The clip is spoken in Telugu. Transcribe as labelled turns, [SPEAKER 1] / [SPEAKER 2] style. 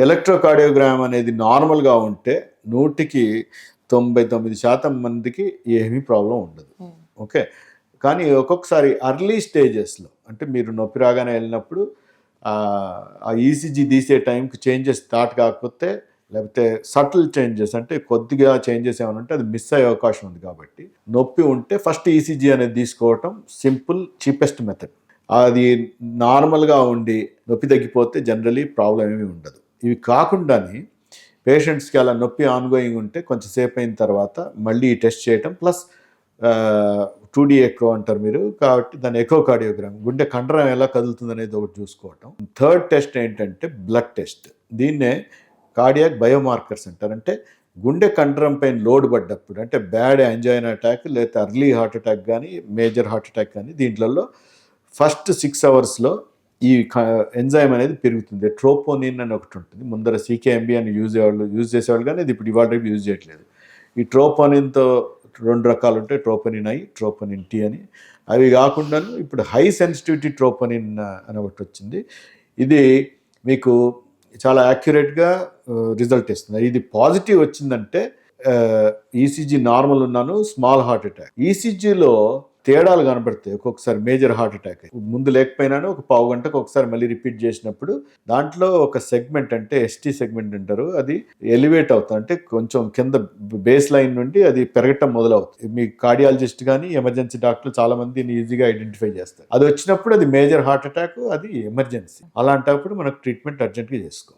[SPEAKER 1] ఎలక్ట్రోకార్డియోగ్రామ్ అనేది నార్మల్గా ఉంటే 100కి 99% మందికి ఏమీ ప్రాబ్లం ఉండదు. ఓకే. కానీ ఒక్కొక్కసారి అర్లీ స్టేజెస్లో అంటే మీరు నొప్పి రాగానే వెళ్ళినప్పుడు ఆ ఈసీజీ తీసే టైంకి చేంజెస్ స్టార్ట్ కాకపోతే, లేకపోతే సటిల్ చేంజెస్ అంటే కొద్దిగా చేంజెస్ ఏమైనా ఉంటే అది మిస్ అయ్యే అవకాశం ఉంది. కాబట్టి నొప్పి ఉంటే ఫస్ట్ ఈసీజీ అనేది తీసుకోవటం సింపుల్ చీపెస్ట్ మెథడ్. అది నార్మల్గా ఉండి నొప్పి తగ్గిపోతే జనరలీ ప్రాబ్లం ఏమీ ఉండదు. ఇవి కాకుండానే పేషెంట్స్కి అలా నొప్పి ఆన్గోయింగ్ ఉంటే కొంచెం సేపు అయిన తర్వాత మళ్ళీ టెస్ట్ చేయటం ప్లస్ 2D ఎకో అంటారు మీరు, కాబట్టి దాని ఎకోకార్డియోగ్రామ్ గుండె కండరం ఎలా కదులుతుంది అనేది ఒకటి చూసుకోవటం. థర్డ్ టెస్ట్ ఏంటంటే బ్లడ్ టెస్ట్. దీన్నే కార్డియాక్ బయోమార్కర్స్ అంటారు. అంటే గుండె కండరం పైన లోడ్ పడ్డప్పుడు అంటే బ్యాడ్ యాంజైనా అటాక్ లేదా అర్లీ హార్ట్ అటాక్ కానీ మేజర్ హార్ట్ అటాక్ కానీ దీంట్లో ఫస్ట్ 6 అవర్స్లో ఈ ఎంజైమ్ అనేది పెరుగుతుంది. ట్రోపోనిన్ అని ఒకటి ఉంటుంది. ముందర CKMB అని యూజ్ చేసేవాళ్ళు కానీ ఇది ఇప్పుడు ఇవాళ రేపు యూజ్ చేయట్లేదు. ఈ ట్రోపోనిన్తో 2 రకాలు ఉంటాయి, ట్రోపోనిన్ I, ట్రోపోనిన్ T అని. అవి కాకుండా ఇప్పుడు హై సెన్సిటివిటీ ట్రోపోనిన్ అని ఒకటి వచ్చింది. ఇది మీకు చాలా యాక్యురేట్గా రిజల్ట్ ఇస్తుంది. ఇది పాజిటివ్ వచ్చిందంటే ఈసీజీ నార్మల్ ఉన్నాను, స్మాల్ హార్ట్ అటాక్. ఈసీజీలో తేడాలు కనబడతాయి. ఒక్కొక్కసారి మేజర్ హార్ట్ అటాక్ ముందు లేకపోయినాను ఒక పావు గంటకు ఒకసారి మళ్ళీ రిపీట్ చేసినప్పుడు దాంట్లో ఒక సెగ్మెంట్ అంటే ST సెగ్మెంట్ అంటారు, అది ఎలివేట్ అవుతుంది. అంటే కొంచెం కింద బేస్ లైన్ నుండి అది పెరగటం మొదలవుతుంది. మీ కార్డియాలజిస్ట్ కానీ ఎమర్జెన్సీ డాక్టర్లు చాలా మందిని ఈజీగా ఐడెంటిఫై చేస్తారు. అది వచ్చినప్పుడు అది మేజర్ హార్ట్ అటాక్, అది ఎమర్జెన్సీ. అలాంటప్పుడు మనకు ట్రీట్మెంట్ అర్జెంట్గా చేసుకోవాలి.